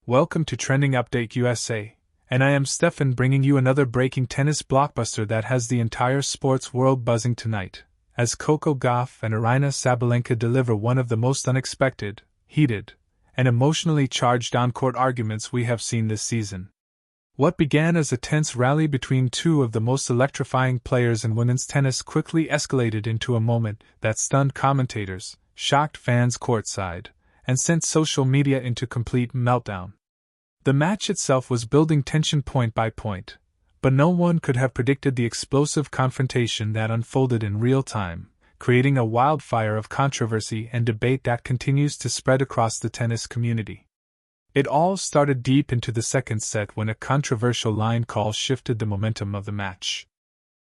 Welcome to Trending Update USA, and I am Steffan bringing you another breaking tennis blockbuster that has the entire sports world buzzing tonight, as Coco Gauff and Aryna Sabalenka deliver one of the most unexpected, heated, and emotionally charged on-court arguments we have seen this season. What began as a tense rally between two of the most electrifying players in women's tennis quickly escalated into a moment that stunned commentators, shocked fans courtside, and sent social media into complete meltdown. The match itself was building tension point by point, but no one could have predicted the explosive confrontation that unfolded in real time, creating a wildfire of controversy and debate that continues to spread across the tennis community. It all started deep into the second set when a controversial line call shifted the momentum of the match.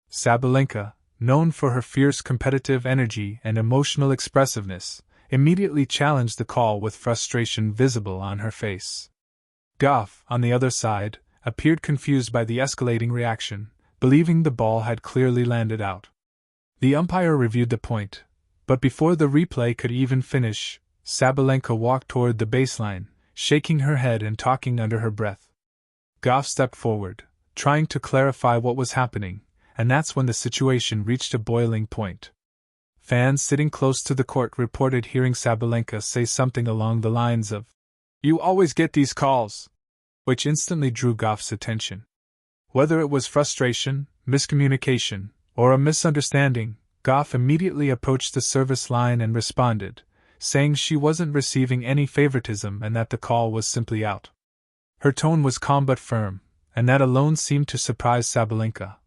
Sabalenka, known for her fierce competitive energy and emotional expressiveness, immediately challenged the call with frustration visible on her face. Gauff, on the other side, appeared confused by the escalating reaction, believing the ball had clearly landed out. The umpire reviewed the point, but before the replay could even finish, Sabalenka walked toward the baseline, shaking her head and talking under her breath. Gauff stepped forward, trying to clarify what was happening, and that's when the situation reached a boiling point. Fans sitting close to the court reported hearing Sabalenka say something along the lines of, "You always get these calls," which instantly drew Gauff's attention. Whether it was frustration, miscommunication, or a misunderstanding, Gauff immediately approached the service line and responded, saying she wasn't receiving any favoritism and that the call was simply out. Her tone was calm but firm, and that alone seemed to surprise Sabalenka,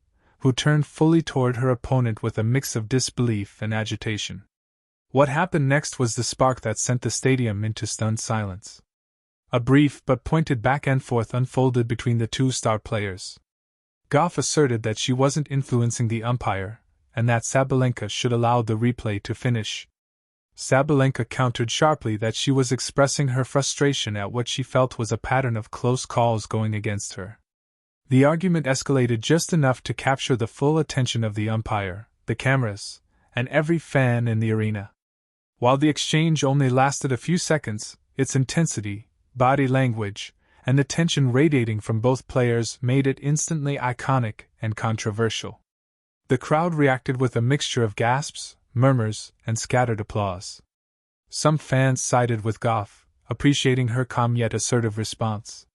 who turned fully toward her opponent with a mix of disbelief and agitation. What happened next was the spark that sent the stadium into stunned silence. A brief but pointed back and forth unfolded between the two star players. Gauff asserted that she wasn't influencing the umpire, and that Sabalenka should allow the replay to finish. Sabalenka countered sharply that she was expressing her frustration at what she felt was a pattern of close calls going against her. The argument escalated just enough to capture the full attention of the umpire, the cameras, and every fan in the arena. While the exchange only lasted a few seconds, its intensity, body language, and the tension radiating from both players made it instantly iconic and controversial. The crowd reacted with a mixture of gasps, murmurs, and scattered applause. Some fans sided with Gauff, appreciating her calm yet assertive response.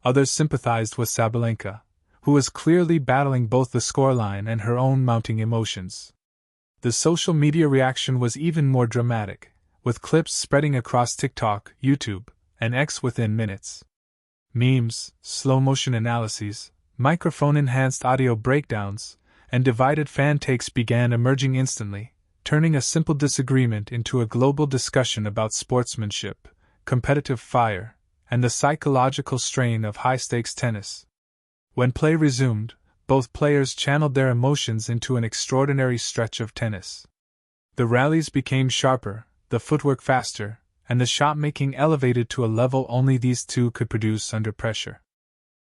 Others sympathized with Sabalenka, who was clearly battling both the scoreline and her own mounting emotions. The social media reaction was even more dramatic, with clips spreading across TikTok, YouTube, and X within minutes. Memes, slow-motion analyses, microphone-enhanced audio breakdowns, and divided fan takes began emerging instantly, turning a simple disagreement into a global discussion about sportsmanship, competitive fire, and the psychological strain of high-stakes tennis. When play resumed, both players channeled their emotions into an extraordinary stretch of tennis. The rallies became sharper, the footwork faster, and the shot-making elevated to a level only these two could produce under pressure.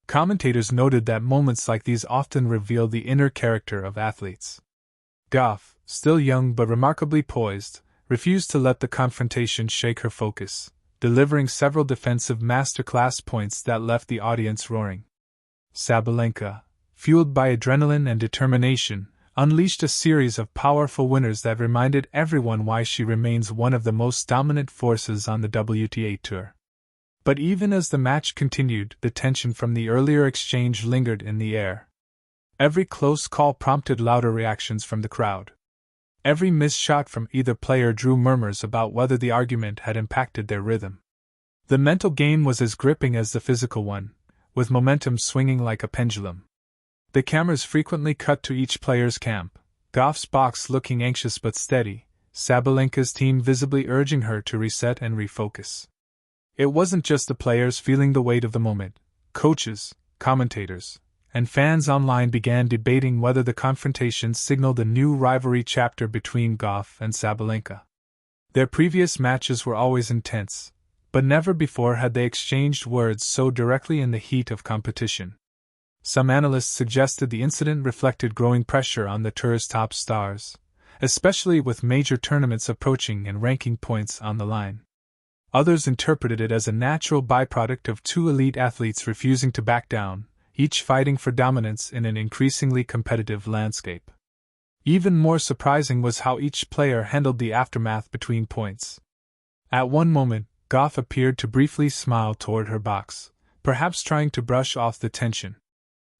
Commentators noted that moments like these often reveal the inner character of athletes. Gauff, still young but remarkably poised, refused to let the confrontation shake her focus, delivering several defensive masterclass points that left the audience roaring. Sabalenka, fueled by adrenaline and determination, unleashed a series of powerful winners that reminded everyone why she remains one of the most dominant forces on the WTA Tour. But even as the match continued, the tension from the earlier exchange lingered in the air. Every close call prompted louder reactions from the crowd. Every missed shot from either player drew murmurs about whether the argument had impacted their rhythm. The mental game was as gripping as the physical one, with momentum swinging like a pendulum. The cameras frequently cut to each player's camp, Gauff's box looking anxious but steady, Sabalenka's team visibly urging her to reset and refocus. It wasn't just the players feeling the weight of the moment. Coaches, commentators, and fans online began debating whether the confrontation signaled a new rivalry chapter between Gauff and Sabalenka. Their previous matches were always intense, but never before had they exchanged words so directly in the heat of competition. Some analysts suggested the incident reflected growing pressure on the tour's top stars, especially with major tournaments approaching and ranking points on the line. Others interpreted it as a natural byproduct of two elite athletes refusing to back down, each fighting for dominance in an increasingly competitive landscape. Even more surprising was how each player handled the aftermath between points. At one moment, Gauff appeared to briefly smile toward her box, perhaps trying to brush off the tension.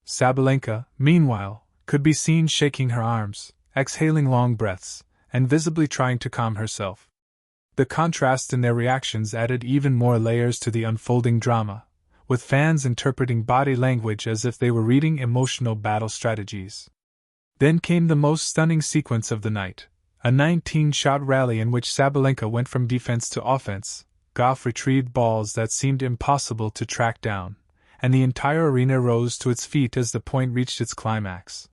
Sabalenka, meanwhile, could be seen shaking her arms, exhaling long breaths, and visibly trying to calm herself. The contrast in their reactions added even more layers to the unfolding drama, with fans interpreting body language as if they were reading emotional battle strategies. Then came the most stunning sequence of the night, a 19-shot rally in which Sabalenka went from defense to offense. Gauff retrieved balls that seemed impossible to track down, and the entire arena rose to its feet as the point reached its climax.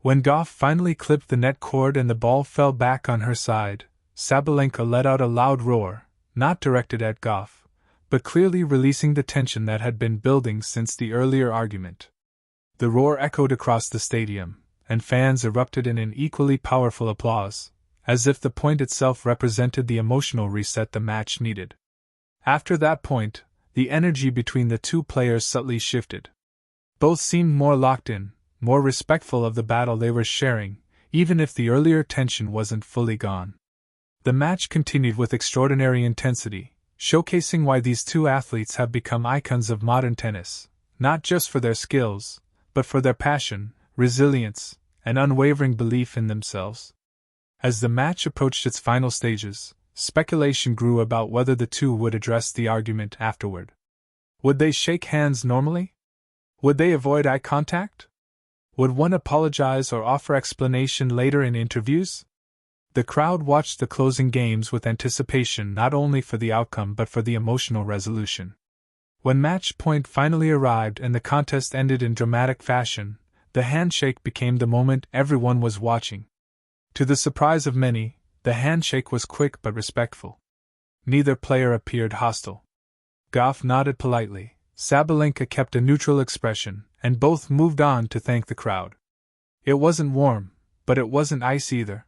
When Gauff finally clipped the net cord and the ball fell back on her side, Sabalenka let out a loud roar, not directed at Gauff, but clearly releasing the tension that had been building since the earlier argument. The roar echoed across the stadium, and fans erupted in an equally powerful applause, as if the point itself represented the emotional reset the match needed. After that point, the energy between the two players subtly shifted. Both seemed more locked in, more respectful of the battle they were sharing, even if the earlier tension wasn't fully gone. The match continued with extraordinary intensity, showcasing why these two athletes have become icons of modern tennis, not just for their skills, but for their passion, resilience, and unwavering belief in themselves. As the match approached its final stages, speculation grew about whether the two would address the argument afterward. Would they shake hands normally? Would they avoid eye contact? Would one apologize or offer explanation later in interviews? The crowd watched the closing games with anticipation not only for the outcome but for the emotional resolution. When match point finally arrived and the contest ended in dramatic fashion, the handshake became the moment everyone was watching. To the surprise of many, the handshake was quick but respectful. Neither player appeared hostile. Gauff nodded politely, Sabalenka kept a neutral expression, and both moved on to thank the crowd. It wasn't warm, but it wasn't ice either.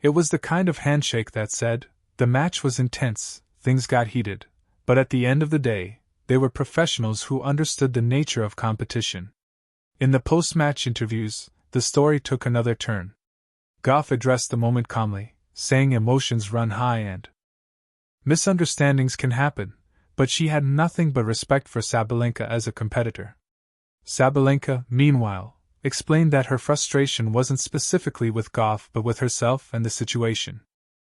It was the kind of handshake that said, the match was intense, things got heated, but at the end of the day, they were professionals who understood the nature of competition. In the post-match interviews, the story took another turn. Gauff addressed the moment calmly, saying emotions run high and misunderstandings can happen, but she had nothing but respect for Sabalenka as a competitor. Sabalenka, meanwhile, explained that her frustration wasn't specifically with Gauff but with herself and the situation.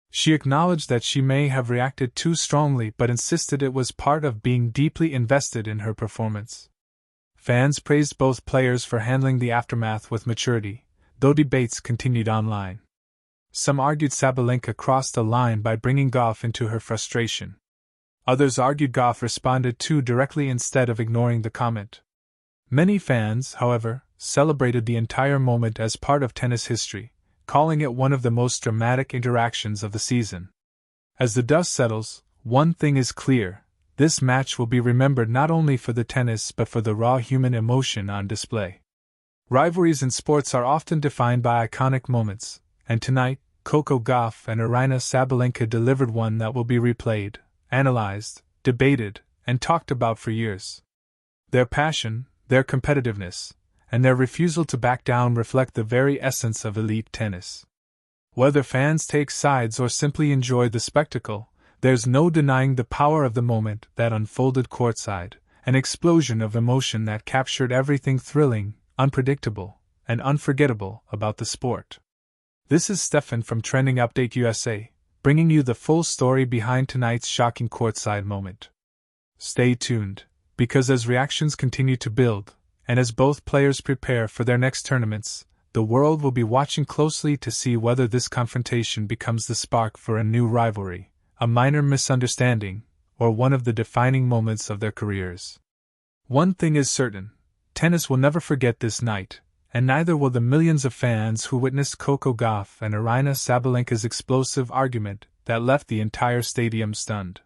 She acknowledged that she may have reacted too strongly but insisted it was part of being deeply invested in her performance. Fans praised both players for handling the aftermath with maturity, though debates continued online. Some argued Sabalenka crossed the line by bringing Gauff into her frustration. Others argued Gauff responded too directly instead of ignoring the comment. Many fans, however, celebrated the entire moment as part of tennis history, calling it one of the most dramatic interactions of the season. As the dust settles, one thing is clear: this match will be remembered not only for the tennis but for the raw human emotion on display. Rivalries in sports are often defined by iconic moments, and tonight, Coco Gauff and Aryna Sabalenka delivered one that will be replayed, analyzed, debated, and talked about for years. Their passion, their competitiveness, and their refusal to back down reflect the very essence of elite tennis. Whether fans take sides or simply enjoy the spectacle, there's no denying the power of the moment that unfolded courtside, an explosion of emotion that captured everything thrilling, unpredictable, and unforgettable about the sport. This is Steffan from Trending Update USA, bringing you the full story behind tonight's shocking courtside moment. Stay tuned, because as reactions continue to build, and as both players prepare for their next tournaments, the world will be watching closely to see whether this confrontation becomes the spark for a new rivalry, a minor misunderstanding, or one of the defining moments of their careers. One thing is certain: tennis will never forget this night, and neither will the millions of fans who witnessed Coco Gauff and Aryna Sabalenka's explosive argument that left the entire stadium stunned.